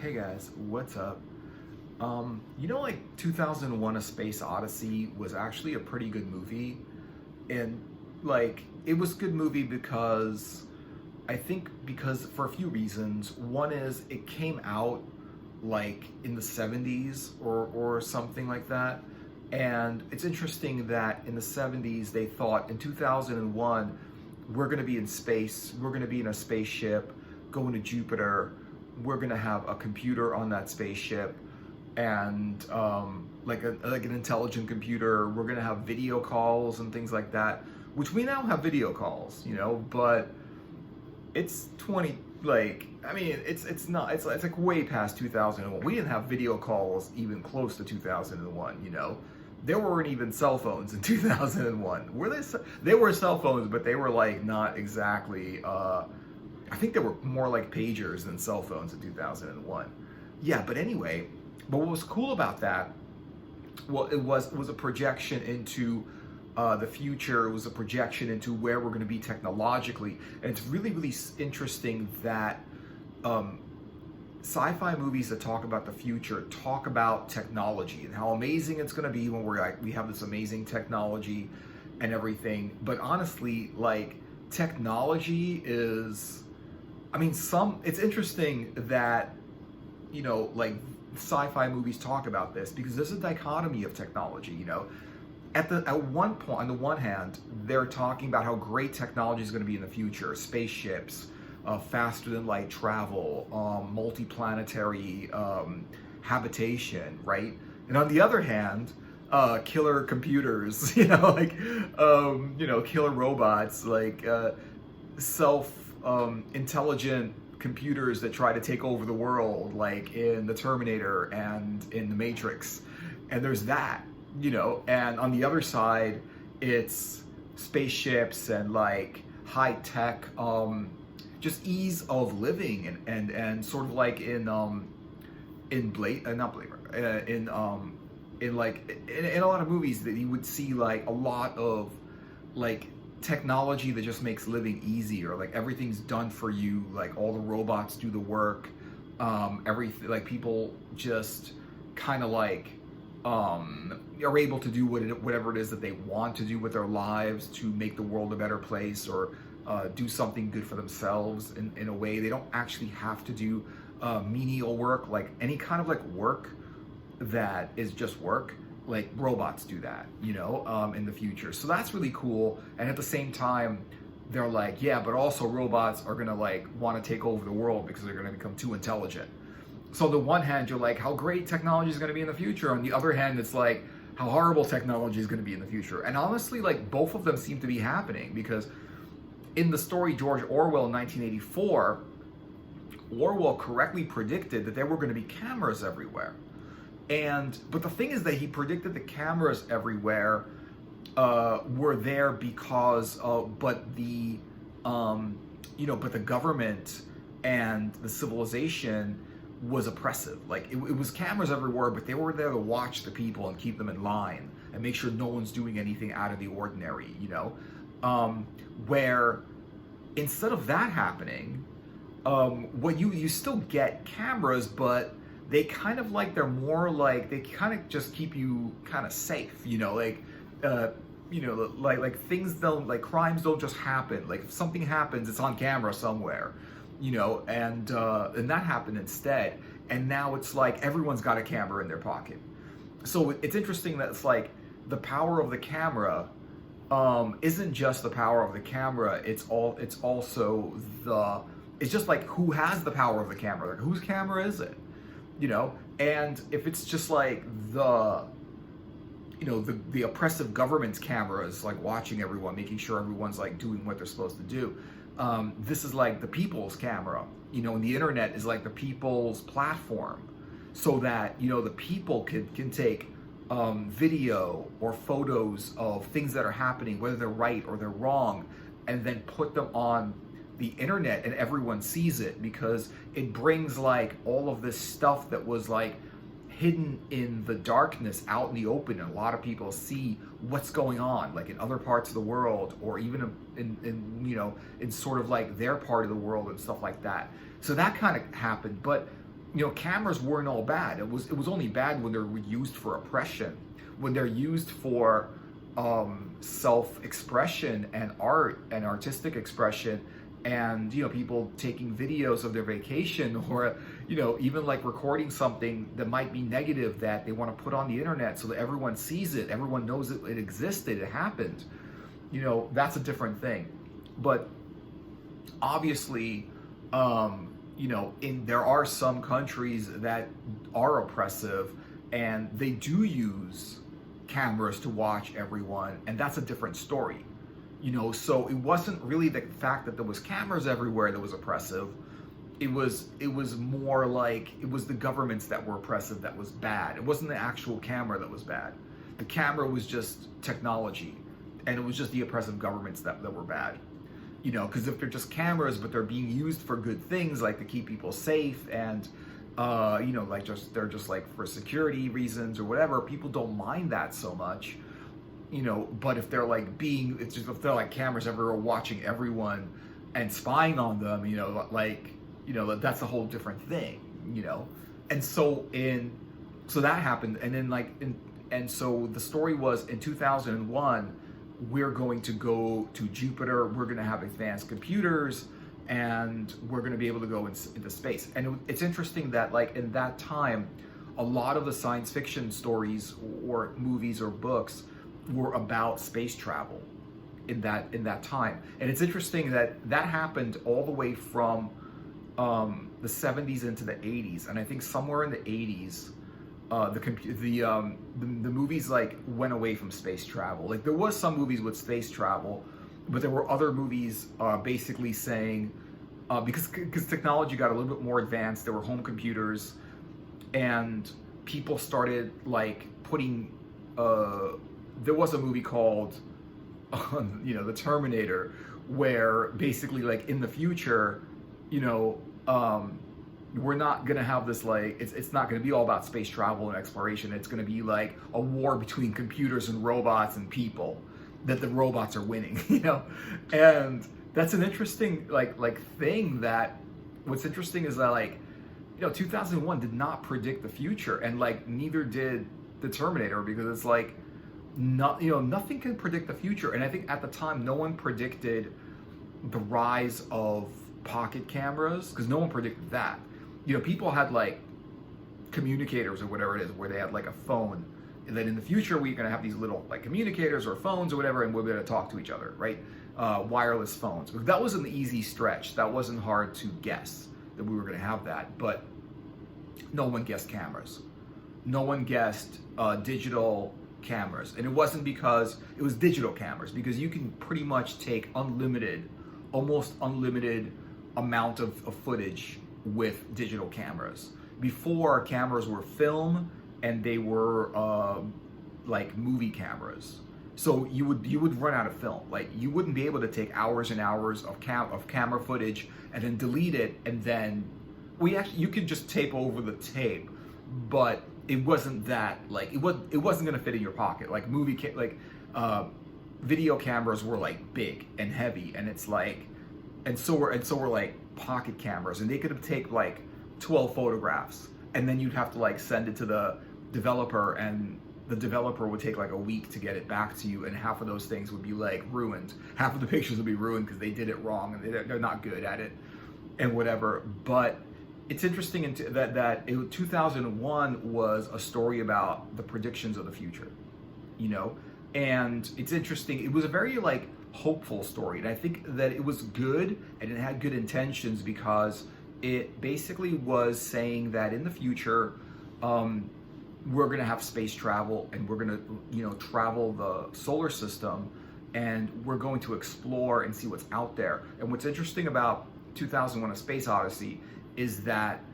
Hey guys, what's up? Like 2001 A Space Odyssey was actually a pretty good movie. And like, it was a good movie because because for a few reasons. One is it came out like in the 70s or something like that. And it's interesting that in the 70s they thought in 2001 we're going to be in space, we're going to be in a spaceship going to Jupiter, we're going to have a computer on that spaceship and like an intelligent computer, we're going to have video calls and things like that, which we now have video calls, but it's 20 like I mean it's not it's like way past 2001. We didn't have video calls even close to 2001. There weren't even cell phones in 2001. They were cell phones, but they were like not exactly I think they were more like pagers than cell phones in 2001. Yeah, but anyway, but what was cool about that, well, it was a projection into the future. It was a projection into where we're going to be technologically, and it's really, really interesting that sci-fi movies that talk about the future talk about technology and how amazing it's going to be when we have this amazing technology and everything. But honestly, like technology is, I mean, it's interesting that like sci-fi movies talk about this because there's a dichotomy of technology. At one point, on the one hand, they're talking about how great technology is going to be in the future: spaceships, faster than light travel, multiplanetary habitation, right? And on the other hand, killer computers, killer robots, like self intelligent computers that try to take over the world, like in the Terminator and in the Matrix. And there's that. And on the other side, it's spaceships and like high tech, just ease of living and sort of like in Blade, not Blade Runner, in a lot of movies that you would see like a lot of like technology that just makes living easier. Like everything's done for you. Like all the robots do the work. Everything, like people just kind of like are able to do whatever it is that they want to do with their lives to make the world a better place, or do something good for themselves in a way. They don't actually have to do menial work, like any kind of like work that is just work. Like robots do that, in the future. So that's really cool. And at the same time, they're like, yeah, but also robots are gonna like want to take over the world because they're gonna become too intelligent. So on the one hand, you're like, how great technology is going to be in the future. On the other hand, it's like, how horrible technology is going to be in the future. And honestly, like both of them seem to be happening, because in the story George Orwell in 1984, Orwell correctly predicted that there were going to be cameras everywhere. But the thing is that he predicted the cameras everywhere were there because, but the government and the civilization was oppressive. Like it was cameras everywhere, but they were there to watch the people and keep them in line and make sure no one's doing anything out of the ordinary, where instead of that happening, what you still get cameras, but they kind of like, they're more like, they kind of just keep you kind of safe, like things don't, like crimes don't just happen. Like if something happens, it's on camera somewhere, and that happened instead. And now it's like everyone's got a camera in their pocket. So it's interesting that it's like the power of the camera isn't just the power of the camera. It's just like who has the power of the camera. Like whose camera is it? And if it's just like the oppressive government's cameras, like watching everyone, making sure everyone's like doing what they're supposed to do. This is like the people's camera, and the internet is like the people's platform, so that, the people can take video or photos of things that are happening, whether they're right or they're wrong, and then put them on the internet and everyone sees it, because it brings like all of this stuff that was like hidden in the darkness out in the open, and a lot of people see what's going on, like in other parts of the world, or even in sort of like their part of the world and stuff like that. So that kind of happened. But cameras weren't all bad. It was only bad when they're used for oppression, when they're used for self-expression and art and artistic expression, and people taking videos of their vacation, or even like recording something that might be negative that they want to put on the internet so that everyone sees it, everyone knows it existed, it happened. That's a different thing. But obviously, there are some countries that are oppressive, and they do use cameras to watch everyone, and that's a different story. So it wasn't really the fact that there was cameras everywhere that was oppressive. It was more like it was the governments that were oppressive that was bad. It wasn't the actual camera that was bad. The camera was just technology, and it was just the oppressive governments that were bad. Because if they're just cameras, but they're being used for good things, like to keep people safe, and they're just like for security reasons or whatever, people don't mind that so much. But if they're like if they're like cameras everywhere watching everyone and spying on them, that's a whole different thing. And so that happened, and then and so the story was in 2001. We're going to go to Jupiter, we're going to have advanced computers, and we're going to be able to go into space. And it's interesting that in that time, a lot of the science fiction stories or movies or books were about space travel in that time. And it's interesting that happened all the way from the 70s into the 80s. And I think somewhere in the 80s, the movies went away from space travel. There was some movies with space travel, but there were other movies basically saying because technology got a little bit more advanced, there were home computers, and people started putting there was a movie called The Terminator, where basically in the future, we're not going to have this it's not going to be all about space travel and exploration. It's going to be a war between computers and robots and people, that the robots are winning. And that's an interesting thing. That what's interesting is that 2001 did not predict the future, and neither did The Terminator, because it's nothing can predict the future. And I think at the time no one predicted the rise of pocket cameras, because no one predicted that. People had communicators or whatever it is, where they had a phone, and then in the future we're going to have these little communicators or phones or whatever, and we're going to talk to each other, right? Wireless phones. That was an easy stretch. That wasn't hard to guess that we were going to have that, but no one guessed cameras. No one guessed digital cameras, and it wasn't because it was digital cameras, because you can pretty much take almost unlimited amount of footage with digital cameras. Before, cameras were film, and they were movie cameras. So you would run out of film. You wouldn't be able to take hours and hours of camera footage and then delete it, and then you could just tape over the tape, but it wasn't that it wasn't going to fit in your pocket. Video cameras were big and heavy, and it's and so were pocket cameras, and they could take 12 photographs, and then you'd have to send it to the developer, and the developer would take a week to get it back to you, and half of those things would be ruined. Half of the pictures would be ruined because they did it wrong, and they're not good at it and whatever. But it's interesting that 2001 was a story about the predictions of the future, and it's interesting. It was a very hopeful story, and I think that it was good, and it had good intentions, because it basically was saying that in the future we're going to have space travel, and we're going to travel the solar system, and we're going to explore and see what's out there. And what's interesting about 2001: A Space Odyssey is that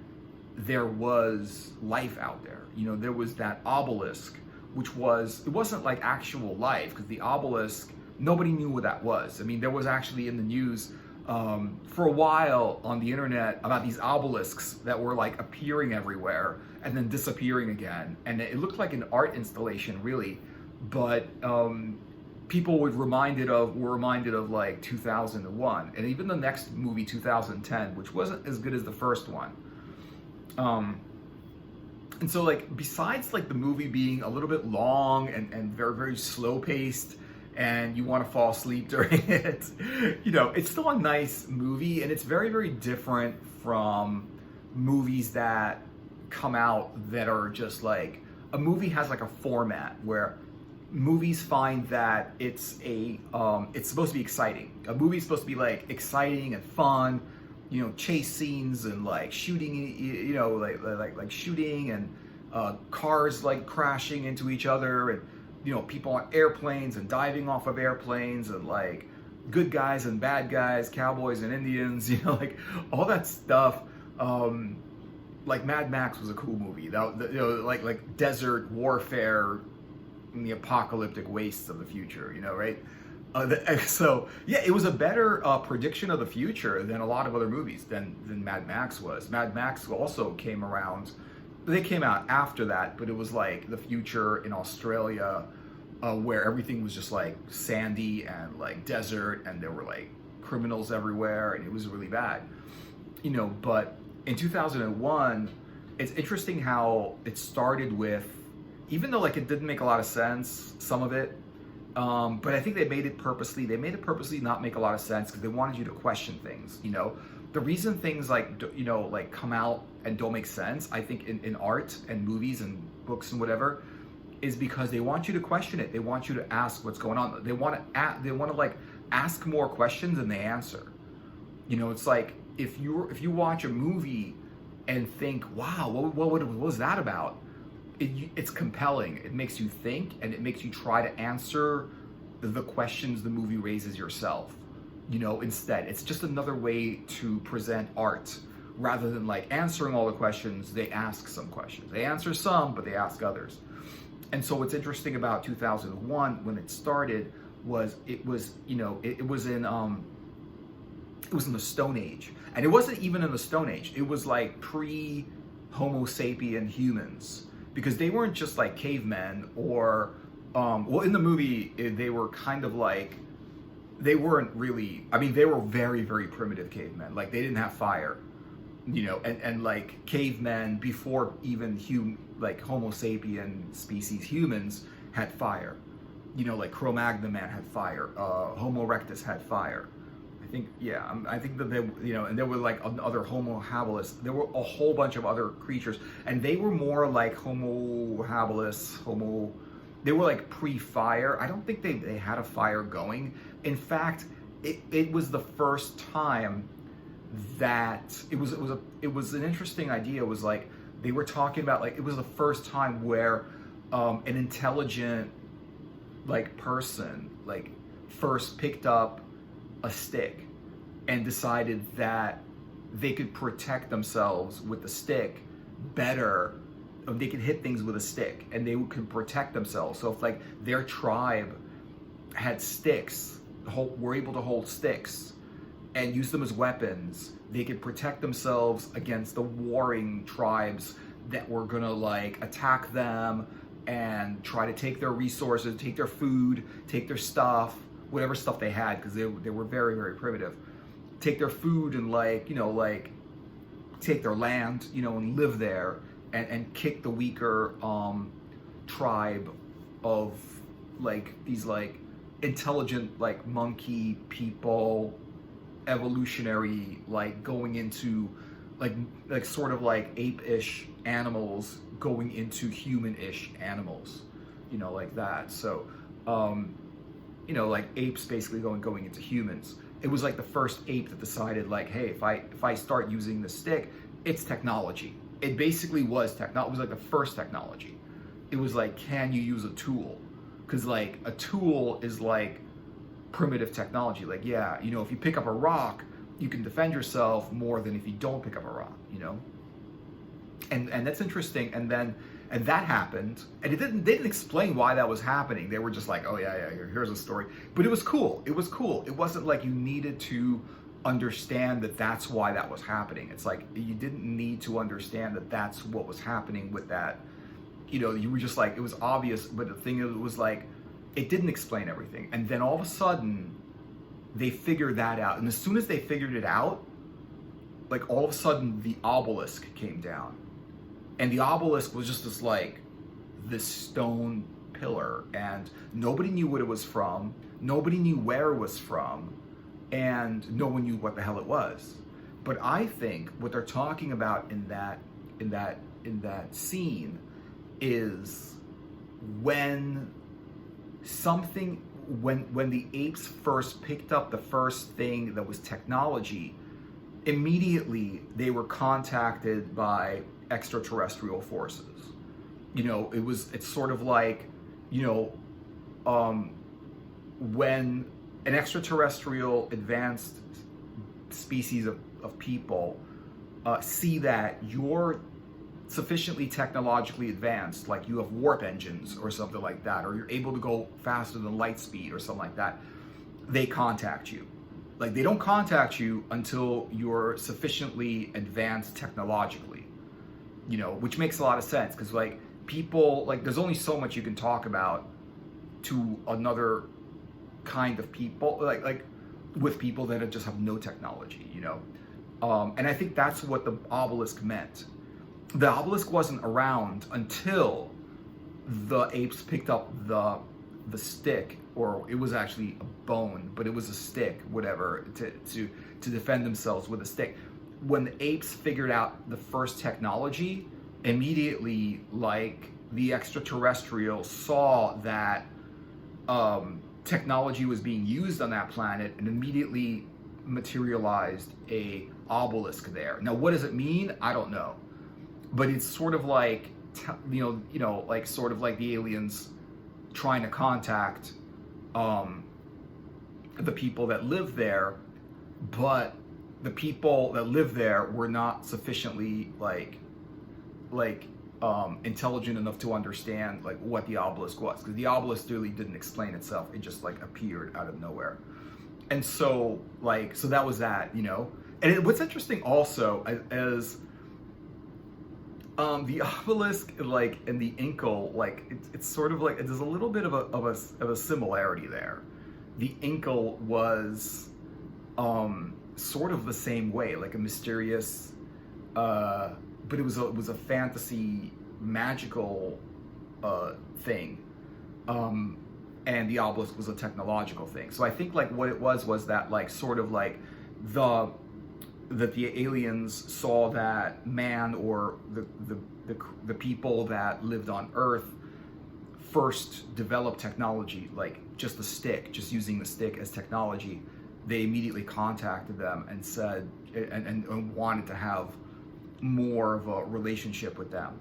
there was life out there. There was that obelisk, which it wasn't actual life, because the obelisk, nobody knew what that was. I mean, there was actually in the news for a while on the internet about these obelisks that were appearing everywhere and then disappearing again, and it looked like an art installation, really. But people were reminded of 2001, and even the next movie, 2010, which wasn't as good as the first one. Um, and so like besides like the movie being a little bit long and very very slow paced and you want to fall asleep during it, it's still a nice movie and it's very very different from movies that come out that are just like a movie has like a format where movies find that it's supposed to be exciting. A movie's supposed to be like exciting and fun, chase scenes and like shooting, like shooting and cars like crashing into each other and people on airplanes and diving off of airplanes and like good guys and bad guys, cowboys and Indians, like all that stuff. Like Mad Max was a cool movie. Like desert warfare in the apocalyptic wastes of the future, right? So yeah, it was a better prediction of the future than a lot of other movies than Mad Max was. Mad Max also came around. They came out after that, but it was like the future in Australia, where everything was just like sandy and like desert, and there were like criminals everywhere, and it was really bad, But in 2001, it's interesting how it started with, even though like it didn't make a lot of sense, some of it. But I think they made it purposely. They made it purposely not make a lot of sense because they wanted you to question things. The reason things like like come out and don't make sense, I think in art and movies and books and whatever, is because they want you to question it. They want you to ask what's going on. They want to like ask more questions than they answer. It's like if you watch a movie and think, wow, what was that about? It's compelling. It makes you think, and it makes you try to answer the questions the movie raises yourself. Instead, it's just another way to present art. Rather than like answering all the questions, they ask some questions. They answer some, but they ask others. And so what's interesting about 2001 when it started was it was in the Stone Age, and it wasn't even in the Stone Age. It was like pre-Homo sapien humans. Because they weren't just like cavemen or, in the movie, they were kind of like, they weren't really, they were very, very primitive cavemen. Like they didn't have fire, and like cavemen before even like Homo sapien species humans had fire. Like Cro-Magnon man had fire, Homo erectus had fire. I think that they, and there were like other Homo habilis. There were a whole bunch of other creatures, and they were more like Homo habilis, they were like pre-fire. I don't think they had a fire going. In fact, it was the first time that it was an interesting idea. It was like they were talking about like it was the first time where an intelligent like person like first picked up a stick and decided that they could protect themselves with the stick better. They could hit things with a stick and they could protect themselves. So if like their tribe had sticks, were able to hold sticks and use them as weapons, they could protect themselves against the warring tribes that were gonna like attack them and try to take their resources, take their food, take their stuff, whatever stuff they had, because they were very, very primitive. Take their food and like take their land, and live there and kick the weaker tribe of like these like intelligent like monkey people, evolutionary, like going into like sort of like ape-ish animals going into human-ish animals, like that. So like apes basically going into humans. It was like the first ape that decided like, hey, if I start using the stick, it's technology. It basically was technology. It was like the first technology. It was like, can you use a tool? Because like a tool is like primitive technology. Like, yeah, if you pick up a rock, you can defend yourself more than if you don't pick up a rock, And that's interesting. And that happened, and they didn't explain why that was happening. They were just like, oh yeah, here's a story. But it was cool. It was cool. It wasn't like you needed to understand that that's why that was happening. It's like you didn't need to understand that that's what was happening with that. You were just like, it was obvious, but the thing it was like, it didn't explain everything. And then all of a sudden, they figured that out. And as soon as they figured it out, like all of a sudden the obelisk came down. And the obelisk was just this stone pillar, and nobody knew what it was from, nobody knew where it was from, and no one knew what the hell it was. But I think what they're talking about in that scene is when when the apes first picked up the first thing that was technology, immediately they were contacted by extraterrestrial forces. It's sort of like, when an extraterrestrial advanced species of people see that you're sufficiently technologically advanced, like you have warp engines or something like that, or you're able to go faster than light speed or something like that, they contact you. Like, they don't contact you until you're sufficiently advanced technologically, which makes a lot of sense, because people, there's only so much you can talk about to another kind of people, like with people that just have no technology, and I think that's what the obelisk meant. The obelisk wasn't around until the apes picked up the stick, or it was actually a bone, but it was a stick, whatever, to defend themselves with a stick. When the apes figured out the first technology, immediately, the extraterrestrials saw that technology was being used on that planet, and immediately materialized a obelisk there. Now, what does it mean? I don't know, but it's sort of sort of like the aliens trying to contact the people that live there, but the people that live there were not sufficiently intelligent enough to understand what the obelisk was, because the obelisk really didn't explain itself. It just appeared out of nowhere. And so that was that, and what's interesting also is the obelisk and the inkle, it's sort of there's a little bit of a similarity there. The inkle was sort of the same way, like a mysterious but it was a fantasy magical thing, and the obelisk was a technological thing. So I think what it was that sort of that the aliens saw that man, or the people that lived on Earth, first developed technology, just the stick, just using the stick as technology. They immediately contacted them and said, and wanted to have more of a relationship with them,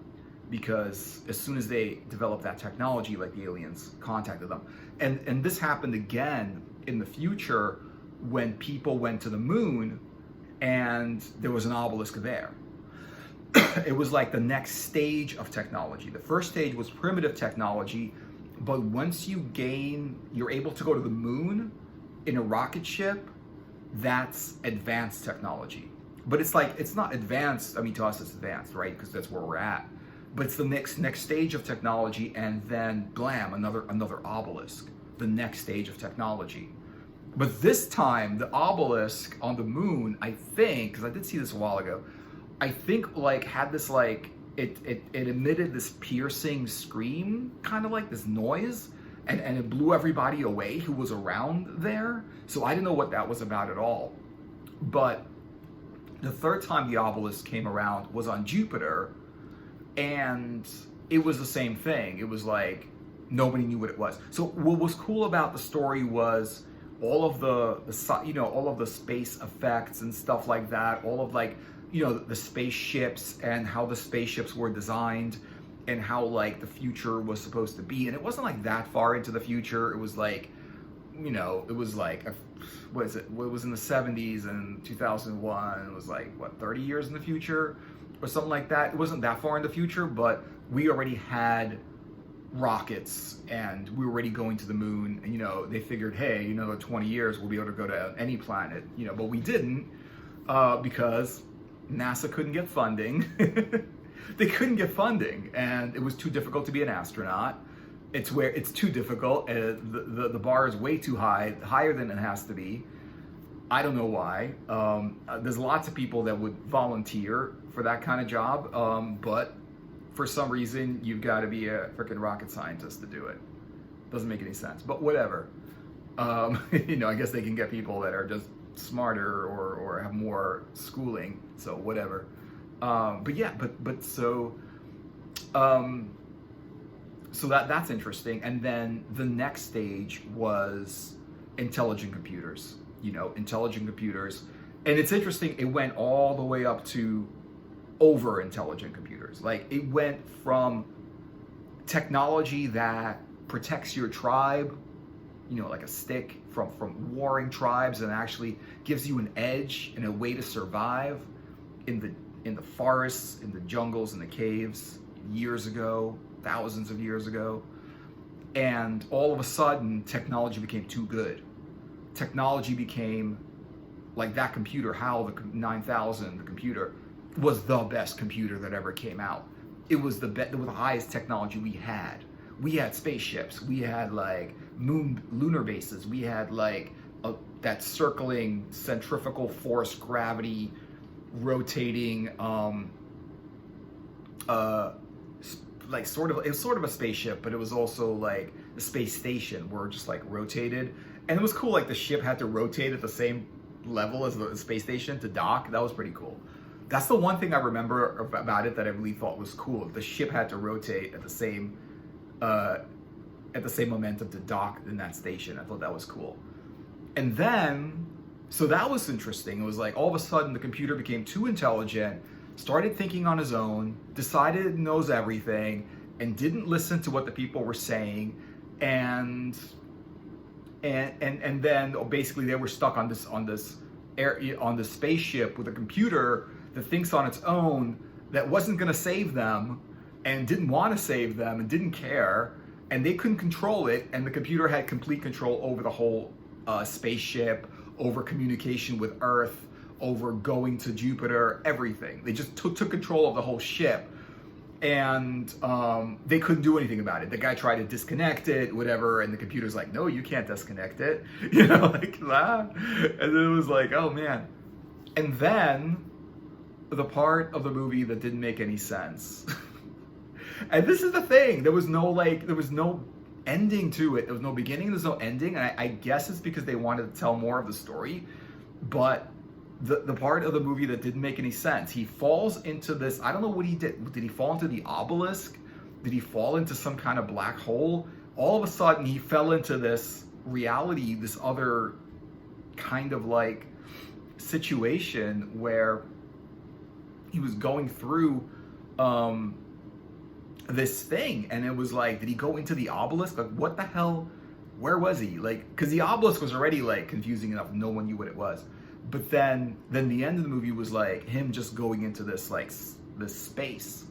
because as soon as they developed that technology, the aliens contacted them. And this happened again in the future when people went to the moon and there was an obelisk there. It was the next stage of technology. The first stage was primitive technology, but once you're able to go to the moon in a rocket ship, that's advanced technology. But it's not advanced. I mean, to us it's advanced, right? Because that's where we're at. But it's the next stage of technology, and then blam, another obelisk, the next stage of technology. But this time, the obelisk on the moon, I think, because I did see this a while ago, I think had this it emitted this piercing scream, kind of this noise, and it blew everybody away who was around there. So I didn't know what that was about at all. But the third time the obelisk came around was on Jupiter, and it was the same thing. It was nobody knew what it was. So what was cool about the story was all of all of the space effects and stuff like that, all of the spaceships and how the spaceships were designed, and how the future was supposed to be. And it wasn't that far into the future. It was it was what is it? It was in the 70s, and 2001. It was 30 years in the future or something like that. It wasn't that far in the future, but we already had rockets and we were already going to the moon. And, they figured, hey, in 20 years we'll be able to go to any planet, but we didn't, because NASA couldn't get funding. They couldn't get funding, and it was too difficult to be an astronaut. It's too difficult. The bar is way too high, higher than it has to be. I don't know why. There's lots of people that would volunteer for that kind of job, but for some reason you've got to be a freaking rocket scientist to do it. Doesn't make any sense, but whatever. You know, I guess they can get people that are just smarter or have more schooling, so whatever. But yeah, so that's interesting. And then the next stage was intelligent computers. You know, intelligent computers, and it's interesting. It went all the way up to over intelligent computers. Like it went from technology that protects your tribe, you know, like a stick from warring tribes, and actually gives you an edge and a way to survive in the forests, in the jungles, in the caves years ago, thousands of years ago. And all of a sudden, technology became too good. Technology became like that computer, HAL, the 9000, the computer, was the best computer that ever came out. It was the highest technology we had. We had spaceships. We had like lunar bases. We had like that circling centrifugal force gravity rotating like it was sort of a spaceship, but it was also like a space station where it just like rotated. And it was cool, like the ship had to rotate at the same level as the space station to dock. That was pretty cool. That's the one thing I remember about it that I really thought was cool. The ship had to rotate at the same momentum to dock in that station. I thought that was cool. And then, so that was interesting. It was like all of a sudden the computer became too intelligent, started thinking on his own, decided it knows everything, and didn't listen to what the people were saying, and then basically they were stuck on this spaceship with a computer that thinks on its own, that wasn't going to save them and didn't want to save them and didn't care, and they couldn't control it, and the computer had complete control over the whole spaceship, over communication with Earth, over going to Jupiter, everything. They just took control of the whole ship, and they couldn't do anything about it. The guy tried to disconnect it, whatever, and the computer's like, no, you can't disconnect it. You know, like that. And then it was like, oh man. And then the part of the movie that didn't make any sense. And this is the thing, there was no ending to it. There was no beginning, there's no ending. And I guess it's because they wanted to tell more of the story. But the part of the movie that didn't make any sense, he falls into this, I don't know what he did. Did he fall into the obelisk? Did he fall into some kind of black hole? All of a sudden he fell into this reality, this other kind of like situation where he was going through this thing, and it was like, did he go into the obelisk? Like, what the hell? Where was he? Like, because the obelisk was already like confusing enough. No one knew what it was. But then the end of the movie was like him just going into this like this space,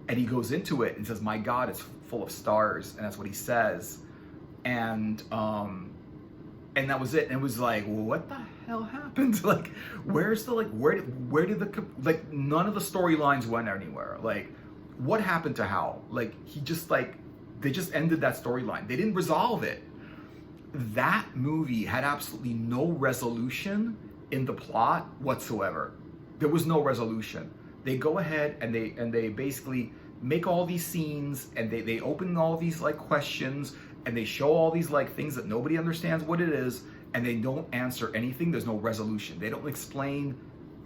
and he goes into it and says, "My God, it's full of stars," and that's what he says, and that was it. And it was like, well, what the hell happened? Like, where's the where did the none of the storylines went anywhere. Like, what happened to Hal? Like, he just they just ended that storyline. They didn't resolve it. That movie had absolutely no resolution in the plot whatsoever. There was no resolution. They go ahead and they basically make all these scenes, and they open all these like questions, and they show all these like things that nobody understands what it is, and they don't answer anything. There's no resolution. They don't explain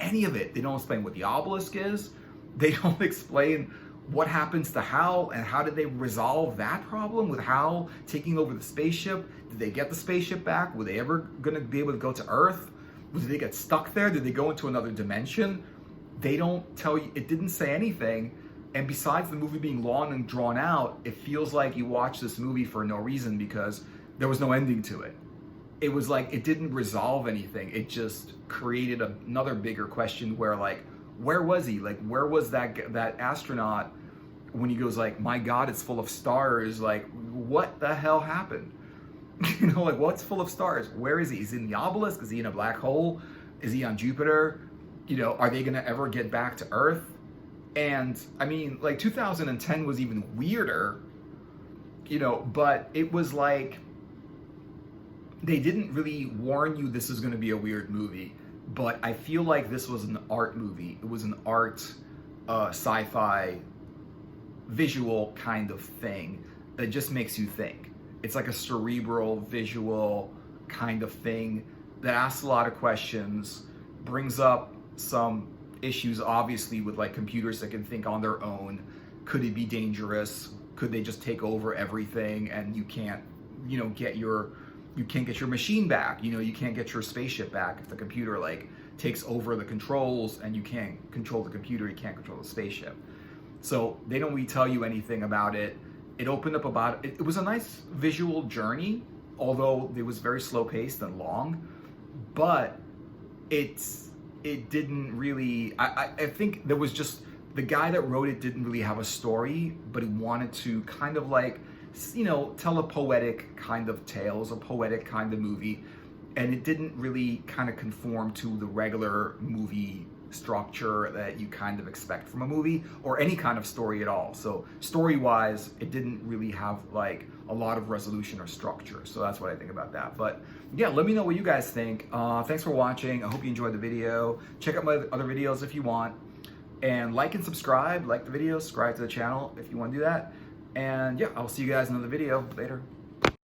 any of it. They don't explain what the obelisk is. They don't explain what happens to Hal, and how did they resolve that problem with Hal taking over the spaceship? Did they get the spaceship back? Were they ever gonna be able to go to Earth? Did they get stuck there? Did they go into another dimension? They don't tell you. It didn't say anything. And besides the movie being long and drawn out, it feels like you watched this movie for no reason, because there was no ending to it. It was like, it didn't resolve anything. It just created another bigger question where, like, where was he? Like, where was that astronaut when he goes like, my God, it's full of stars? Like, what the hell happened? You know, like, what's full of stars? Where is he? Is he in the obelisk? Is he in a black hole? Is he on Jupiter? You know, are they going to ever get back to Earth? And I mean, like, 2010 was even weirder, you know, but it was like, they didn't really warn you this is going to be a weird movie. But I feel like this was an art movie. It was an art sci-fi visual kind of thing that just makes you think. It's like a cerebral, visual kind of thing that asks a lot of questions, brings up some issues, obviously, with like computers that can think on their own. Could it be dangerous? Could they just take over everything and you can't, get your machine back? You can't get your spaceship back if the computer like takes over the controls, and you can't control the computer, you can't control the spaceship. So they don't really tell you anything about it. It opened up about it. It was a nice visual journey, although it was very slow paced and long, but it didn't really, I think there was just, the guy that wrote it didn't really have a story, but he wanted to kind of like, tell a poetic kind of tales, a poetic kind of movie. And it didn't really kind of conform to the regular movie structure that you kind of expect from a movie, or any kind of story at all. So story-wise, it didn't really have like a lot of resolution or structure. So that's what I think about that. But yeah, let me know what you guys think. Thanks for watching. I hope you enjoyed the video. Check out my other videos if you want. And like and subscribe. Like the video, subscribe to the channel if you want to do that. And yeah, I'll see you guys in another video later.